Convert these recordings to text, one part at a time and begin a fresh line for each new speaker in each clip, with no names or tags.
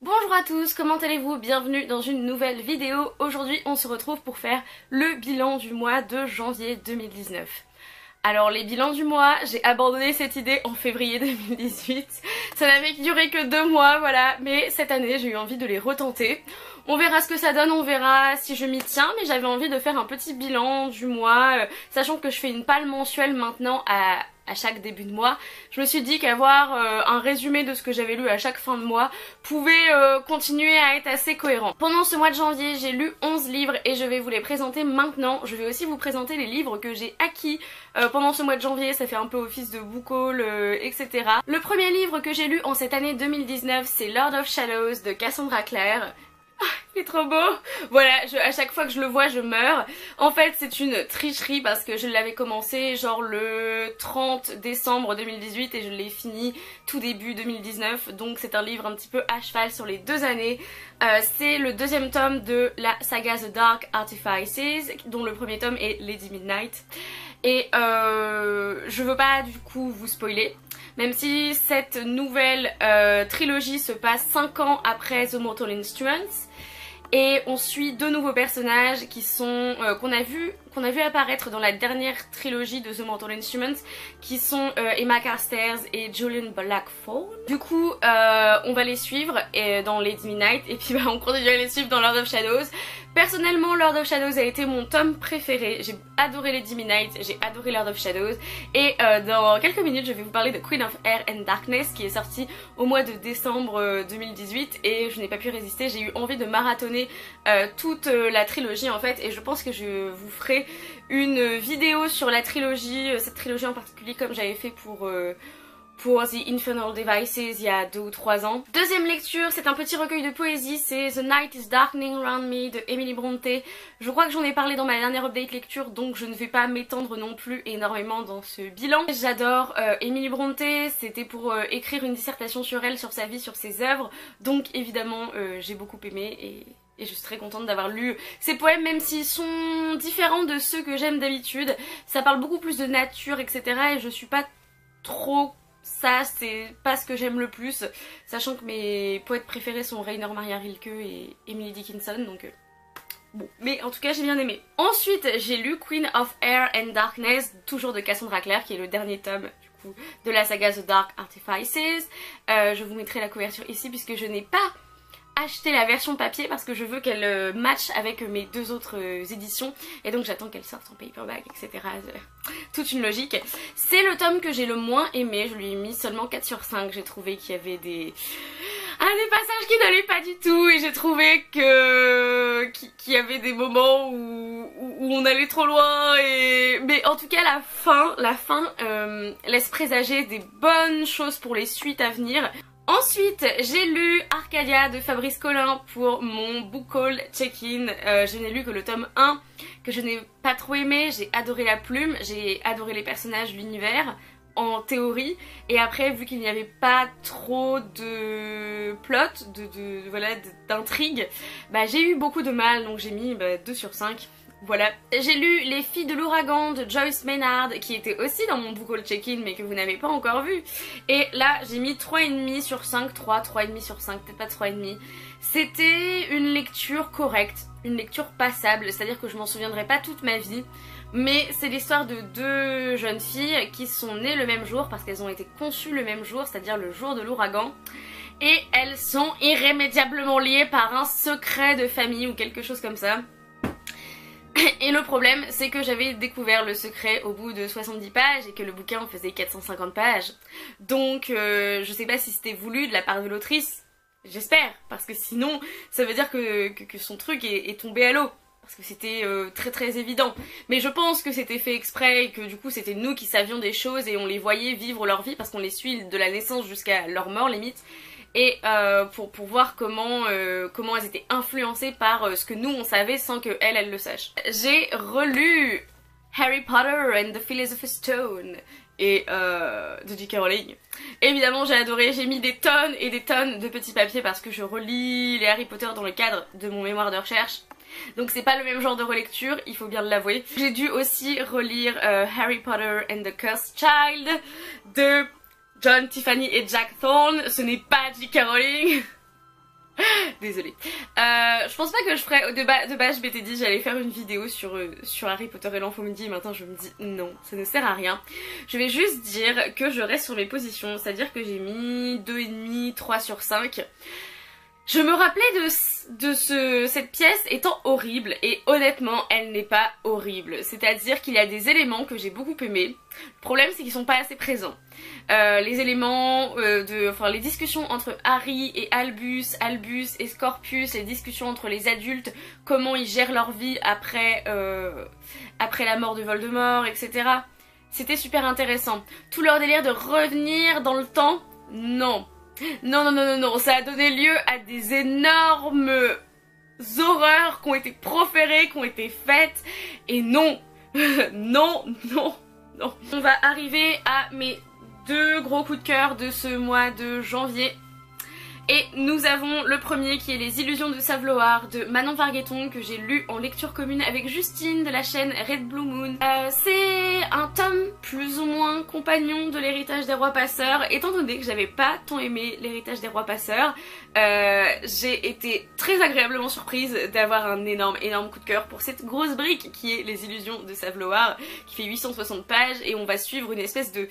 Bonjour à tous, comment allez-vous? Bienvenue dans une nouvelle vidéo. Aujourd'hui on se retrouve pour faire le bilan du mois de janvier 2019. Alors les bilans du mois, j'ai abandonné cette idée en février 2018. Ça n'avait duré que 2 mois, voilà. Mais cette année j'ai eu envie de les retenter. On verra ce que ça donne, on verra si je m'y tiens. Mais j'avais envie de faire un petit bilan du mois. Sachant que je fais une palle mensuelle maintenant à chaque début de mois. Je me suis dit qu'avoir un résumé de ce que j'avais lu à chaque fin de mois pouvait continuer à être assez cohérent. Pendant ce mois de janvier, j'ai lu 11 livres et je vais vous les présenter maintenant. Je vais aussi vous présenter les livres que j'ai acquis pendant ce mois de janvier. Ça fait un peu office de book haul, etc. Le premier livre que j'ai lu en cette année 2019, c'est Lord of Shadows de Cassandra Clare. Il est trop beau. Voilà, à chaque fois que je le vois, je meurs. En fait, c'est une tricherie parce que je l'avais commencé genre le 30 décembre 2018 et je l'ai fini tout début 2019. Donc c'est un livre un petit peu à cheval sur les 2 années. C'est le deuxième tome de la saga The Dark Artifices, dont le premier tome est Lady Midnight. Et je veux pas du coup vous spoiler. Même si cette nouvelle trilogie se passe 5 ans après The Mortal Instruments. Et on suit 2 nouveaux personnages qui sont qu'on a vu apparaître dans la dernière trilogie de The Mortal Instruments, qui sont Emma Carstairs et Julian Blackthorne. Du coup on va les suivre dans Lady Midnight et puis on continue à les suivre dans Lord of Shadows. Personnellement, Lord of Shadows a été mon tome préféré. J'ai adoré Lady Midnight, j'ai adoré Lord of Shadows. Et dans quelques minutes, je vais vous parler de Queen of Air and Darkness qui est sorti au mois de décembre 2018. Et je n'ai pas pu résister, j'ai eu envie de marathonner toute la trilogie en fait. Et je pense que je vous ferai une vidéo sur la trilogie, cette trilogie en particulier comme j'avais fait pour The Infernal Devices il y a 2 ou 3 ans. Deuxième lecture, c'est un petit recueil de poésie, c'est The Night is Darkening Around Me de Emily Bronte. Je crois que j'en ai parlé dans ma dernière update lecture, donc je ne vais pas m'étendre non plus énormément dans ce bilan. J'adore Emily Bronte, c'était pour écrire une dissertation sur elle, sur sa vie, sur ses œuvres, donc évidemment j'ai beaucoup aimé et je suis très contente d'avoir lu ces poèmes, même s'ils sont différents de ceux que j'aime d'habitude. Ça parle beaucoup plus de nature, etc. et je suis pas trop... Ça, c'est pas ce que j'aime le plus, sachant que mes poètes préférés sont Rainer Maria Rilke et Emily Dickinson, donc bon. Mais en tout cas, j'ai bien aimé. Ensuite, j'ai lu Queen of Air and Darkness, toujours de Cassandra Clare, qui est le dernier tome du coup de la saga The Dark Artifices. Je vous mettrai la couverture ici puisque je n'ai pas acheté la version papier parce que je veux qu'elle matche avec mes 2 autres éditions et donc j'attends qu'elle sorte en paperback, etc. Toute une logique. C'est le tome que j'ai le moins aimé, je lui ai mis seulement 4 sur 5, j'ai trouvé qu'il y avait des passages qui n'allaient pas du tout et j'ai trouvé qu'il y avait des moments où on allait trop loin mais en tout cas la fin laisse présager des bonnes choses pour les suites à venir. Ensuite, j'ai lu Arcadia de Fabrice Collin pour mon book haul check-in. Je n'ai lu que le tome 1 que je n'ai pas trop aimé. J'ai adoré la plume, j'ai adoré les personnages, l'univers en théorie. Et après, vu qu'il n'y avait pas trop de plot, d'intrigue, j'ai eu beaucoup de mal. Donc j'ai mis 2 sur 5. Voilà. J'ai lu Les filles de l'ouragan de Joyce Maynard qui était aussi dans mon book haul check-in mais que vous n'avez pas encore vu. Et là j'ai mis 3,5 sur 5, 3,5 sur 5, peut-être pas 3,5. C'était une lecture correcte, une lecture passable, c'est-à-dire que je m'en souviendrai pas toute ma vie. Mais c'est l'histoire de 2 jeunes filles qui sont nées le même jour parce qu'elles ont été conçues le même jour, c'est-à-dire le jour de l'ouragan. Et elles sont irrémédiablement liées par un secret de famille ou quelque chose comme ça. Et le problème, c'est que j'avais découvert le secret au bout de 70 pages et que le bouquin en faisait 450 pages. Donc je sais pas si c'était voulu de la part de l'autrice, j'espère, parce que sinon ça veut dire que son truc est tombé à l'eau. Parce que c'était très très évident. Mais je pense que c'était fait exprès et que du coup c'était nous qui savions des choses et on les voyait vivre leur vie parce qu'on les suit de la naissance jusqu'à leur mort limite. Et pour voir comment elles étaient influencées par ce que nous on savait sans que elles le sachent. J'ai relu Harry Potter and the Philosopher's Stone et de J.K. Rowling. Évidemment j'ai adoré, j'ai mis des tonnes et des tonnes de petits papiers parce que je relis les Harry Potter dans le cadre de mon mémoire de recherche. Donc c'est pas le même genre de relecture, il faut bien l'avouer. J'ai dû aussi relire Harry Potter and the Cursed Child de John, Tiffany et Jack Thorne. Ce n'est pas J.K. Rowling. Désolée. Je pense pas que je ferais... De base, je m'étais dit j'allais faire une vidéo sur Harry Potter et l'Enfant Midi, et maintenant je me dis non, ça ne sert à rien. Je vais juste dire que je reste sur mes positions, c'est-à-dire que j'ai mis 2,5, 3 sur 5. Je me rappelais cette pièce étant horrible, et honnêtement elle n'est pas horrible. C'est-à-dire qu'il y a des éléments que j'ai beaucoup aimés. Le problème c'est qu'ils sont pas assez présents. Les éléments les discussions entre Harry et Albus, Albus et Scorpius, les discussions entre les adultes, comment ils gèrent leur vie après la mort de Voldemort, etc. C'était super intéressant. Tout leur délire de revenir dans le temps, non. Non, ça a donné lieu à des énormes horreurs qui ont été proférées, qui ont été faites, et non, non. On va arriver à mes 2 gros coups de cœur de ce mois de janvier. Et nous avons le premier qui est Les Illusions de Saveloar de Manon Vargueton, que j'ai lu en lecture commune avec Justine de la chaîne Red Blue Moon. C'est un tome plus ou moins compagnon de l'Héritage des Rois Passeurs. Étant donné que j'avais pas tant aimé l'Héritage des Rois Passeurs, j'ai été très agréablement surprise d'avoir un énorme coup de cœur pour cette grosse brique qui est Les Illusions de Saveloar, qui fait 860 pages, et on va suivre une espèce de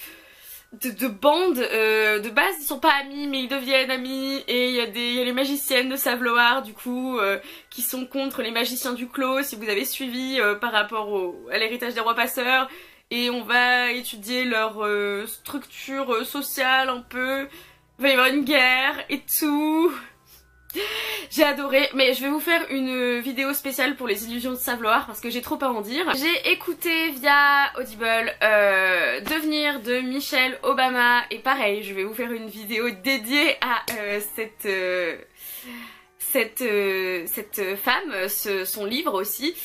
bande. De base ils sont pas amis mais ils deviennent amis, et il y a les magiciennes de Saveloar du coup qui sont contre les magiciens du Clos, si vous avez suivi par rapport à l'Héritage des Rois Passeurs, et on va étudier leur structure sociale un peu. Il va y avoir une guerre et tout. J'ai adoré, mais je vais vous faire une vidéo spéciale pour Les Illusions de Saveloar parce que j'ai trop à en dire. J'ai écouté via Audible Devenir de Michelle Obama, et pareil, je vais vous faire une vidéo dédiée à cette femme, son livre aussi,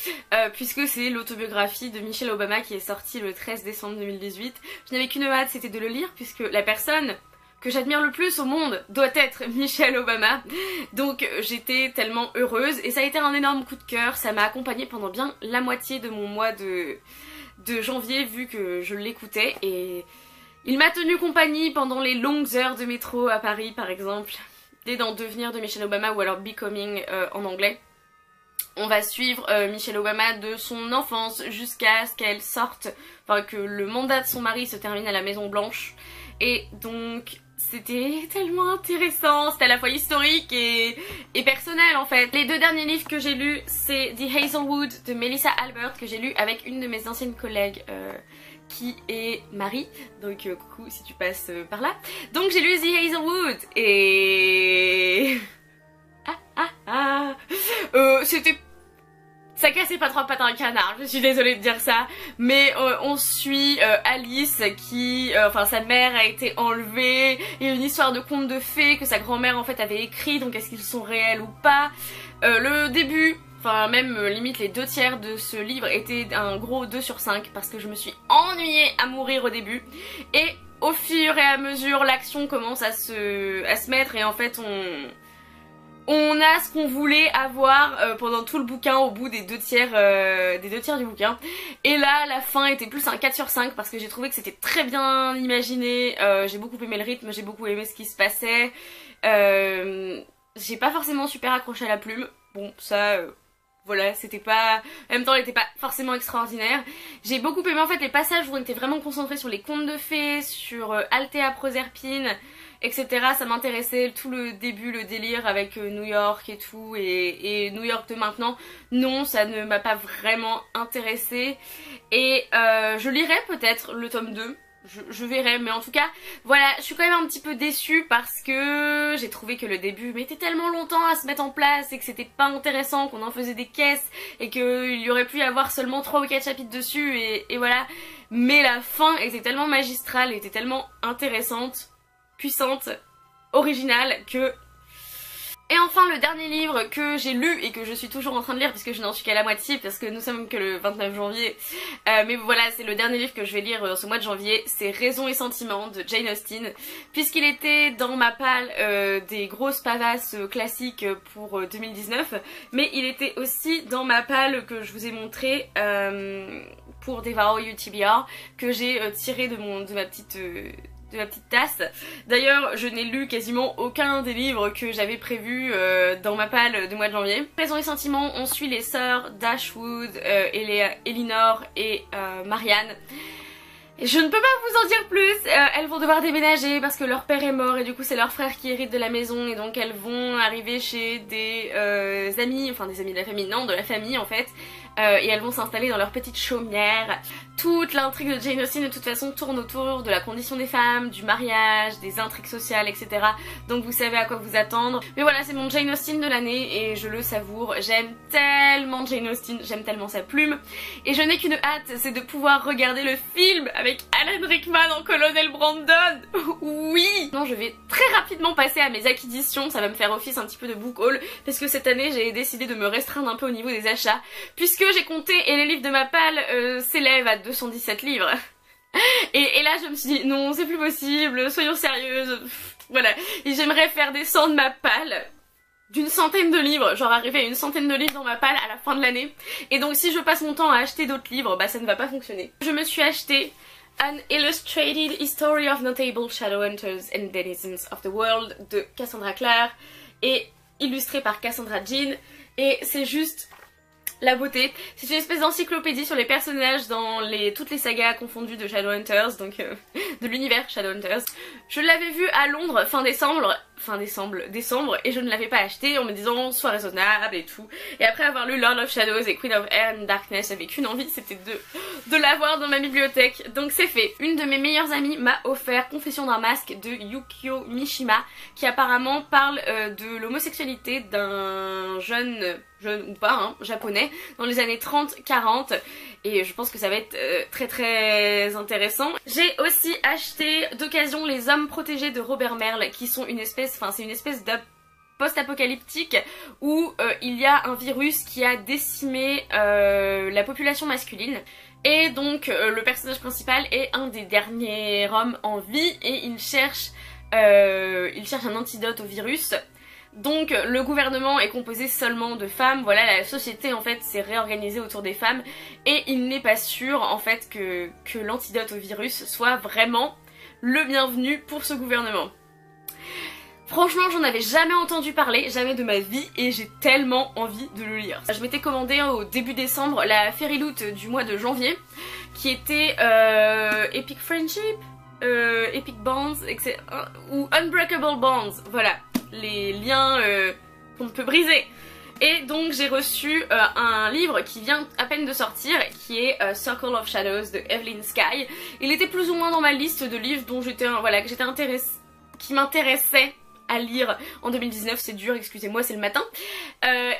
puisque c'est l'autobiographie de Michelle Obama qui est sortie le 13 décembre 2018. Je n'avais qu'une hâte, c'était de le lire, puisque la personne que j'admire le plus au monde doit être Michelle Obama. Donc j'étais tellement heureuse, et ça a été un énorme coup de cœur. Ça m'a accompagnée pendant bien la moitié de mon mois de janvier, vu que je l'écoutais, et il m'a tenu compagnie pendant les longues heures de métro à Paris par exemple. Et dans Devenir de Michelle Obama, ou alors Becoming en anglais, on va suivre Michelle Obama de son enfance jusqu'à ce qu'elle sorte, enfin que le mandat de son mari se termine à la Maison Blanche. Et donc c'était tellement intéressant, c'était à la fois historique et personnel en fait. Les 2 derniers livres que j'ai lus, c'est The Hazelwood de Melissa Albert, que j'ai lu avec une de mes anciennes collègues qui est Marie, donc coucou si tu passes par là. Donc j'ai lu The Hazelwood et... c'était... Ça cassait pas trois pattes à un canard, je suis désolée de dire ça, mais on suit Alice qui, sa mère a été enlevée, il y a une histoire de conte de fées que sa grand-mère en fait avait écrit, donc est-ce qu'ils sont réels ou pas. Le début, enfin même limite les 2 tiers de ce livre était un gros 2 sur 5 parce que je me suis ennuyée à mourir au début, et au fur et à mesure l'action commence à se mettre, et en fait on a ce qu'on voulait avoir pendant tout le bouquin au bout des 2 tiers du bouquin. Et là la fin était plus un 4 sur 5 parce que j'ai trouvé que c'était très bien imaginé, j'ai beaucoup aimé le rythme, j'ai beaucoup aimé ce qui se passait, j'ai pas forcément super accroché à la plume, bon ça... voilà, c'était pas... En même temps, elle était pas forcément extraordinaire. J'ai beaucoup aimé en fait les passages où on était vraiment concentré sur les contes de fées, sur Althea Proserpine, etc. Ça m'intéressait, tout le début, le délire avec New York et tout, et New York de maintenant. Non, ça ne m'a pas vraiment intéressée. Et je lirai peut-être le tome 2. Je verrai, mais en tout cas voilà, je suis quand même un petit peu déçue parce que j'ai trouvé que le début mettait tellement longtemps à se mettre en place et que c'était pas intéressant, qu'on en faisait des caisses et qu'il y aurait pu y avoir seulement 3 ou 4 chapitres dessus, et voilà. Mais la fin était tellement magistrale, était tellement intéressante, puissante, originale que... Et enfin le dernier livre que j'ai lu et que je suis toujours en train de lire parce que je n'en suis qu'à la moitié parce que nous sommes que le 29 janvier, mais voilà, c'est le dernier livre que je vais lire ce mois de janvier, c'est Raison et Sentiment de Jane Austen, puisqu'il était dans ma palle des grosses pavasses classiques pour 2019, mais il était aussi dans ma palle que je vous ai montré pour Devour You TBR, que j'ai tiré de ma petite... de ma petite tasse. D'ailleurs, je n'ai lu quasiment aucun des livres que j'avais prévus dans ma palle de mois de janvier. Raison et Sentiments, on suit les sœurs Dashwood, Elinor et Marianne. Et je ne peux pas vous en dire plus, elles vont devoir déménager parce que leur père est mort et du coup c'est leur frère qui hérite de la maison et donc elles vont arriver chez des amis, enfin des amis de la famille, non, de la famille en fait. Et elles vont s'installer dans leur petite chaumière. Toute l'intrigue de Jane Austen de toute façon tourne autour de la condition des femmes, du mariage, des intrigues sociales, etc. Donc vous savez à quoi vous attendre. Mais voilà, c'est mon Jane Austen de l'année et je le savoure. J'aime tellement Jane Austen, j'aime tellement sa plume. Et je n'ai qu'une hâte, c'est de pouvoir regarder le film avec Alan Rickman en Colonel Brandon. Oui. Non, je vais très rapidement passer à mes acquisitions, ça va me faire office un petit peu de book haul, parce que cette année j'ai décidé de me restreindre un peu au niveau des achats, puisque j'ai compté et les livres de ma palle s'élèvent à 217 livres. Et là je me suis dit non, c'est plus possible, soyons sérieuses. Voilà, et j'aimerais faire descendre ma palle d'une centaine de livres, genre arriver à une centaine de livres dans ma palle à la fin de l'année. Et donc si je passe mon temps à acheter d'autres livres, bah ça ne va pas fonctionner. Je me suis acheté An Illustrated History of Notable Shadowhunters and Denizens of the World de Cassandra Clare et illustré par Cassandra Jean, et c'est juste la beauté. C'est une espèce d'encyclopédie sur les personnages dans toutes les sagas confondues de Shadowhunters, donc de l'univers Shadowhunters. Je l'avais vu à Londres fin décembre, et je ne l'avais pas acheté en me disant sois raisonnable et tout. Et après avoir lu Lord of Shadows et Queen of Air and Darkness, j'avais qu'une envie, c'était de l'avoir dans ma bibliothèque. Donc c'est fait. Une de mes meilleures amies m'a offert Confession d'un masque de Yukio Mishima, qui apparemment parle de l'homosexualité d'un jeune ou pas, hein, japonais, dans les années 30-40, et je pense que ça va être très très intéressant. J'ai aussi acheté d'occasion Les Hommes Protégés de Robert Merle, qui sont une espèce, c'est une espèce de post-apocalyptique où il y a un virus qui a décimé la population masculine. Et donc le personnage principal est un des derniers hommes en vie et il cherche un antidote au virus. Donc le gouvernement est composé seulement de femmes, voilà, la société en fait s'est réorganisée autour des femmes et il n'est pas sûr en fait que l'antidote au virus soit vraiment le bienvenu pour ce gouvernement. Franchement, j'en avais jamais entendu parler, jamais de ma vie, et j'ai tellement envie de le lire. Je m'étais commandé au début décembre la Fairy Loot du mois de janvier, qui était Epic Friendship, Epic Bonds, etc., ou Unbreakable Bonds, voilà, les liens qu'on ne peut briser. Et donc j'ai reçu un livre qui vient à peine de sortir, qui est Circle of Shadows de Evelyn Sky. Il était plus ou moins dans ma liste de livres dont qui m'intéressait à lire en 2019, c'est dur, excusez-moi, c'est le matin.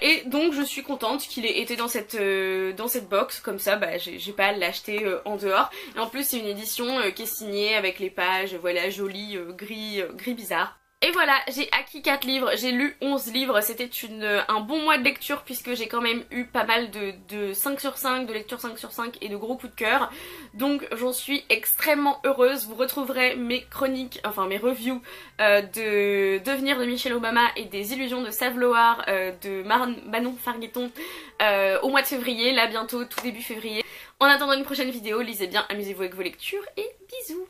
Et donc je suis contente qu'il ait été dans cette box, comme ça bah, j'ai pas à l'acheter en dehors. Et en plus c'est une édition qui est signée avec les pages, voilà, jolies, gris bizarre. Et voilà, j'ai acquis 4 livres, j'ai lu 11 livres, c'était un bon mois de lecture puisque j'ai quand même eu pas mal de 5 sur 5, de lecture 5 sur 5 et de gros coups de cœur. Donc j'en suis extrêmement heureuse, vous retrouverez mes chroniques, enfin mes reviews de Devenir de Michelle Obama et des Illusions de Saveloar de Manon Fargueton au mois de février, là bientôt tout début février. En attendant une prochaine vidéo, lisez bien, amusez-vous avec vos lectures et bisous!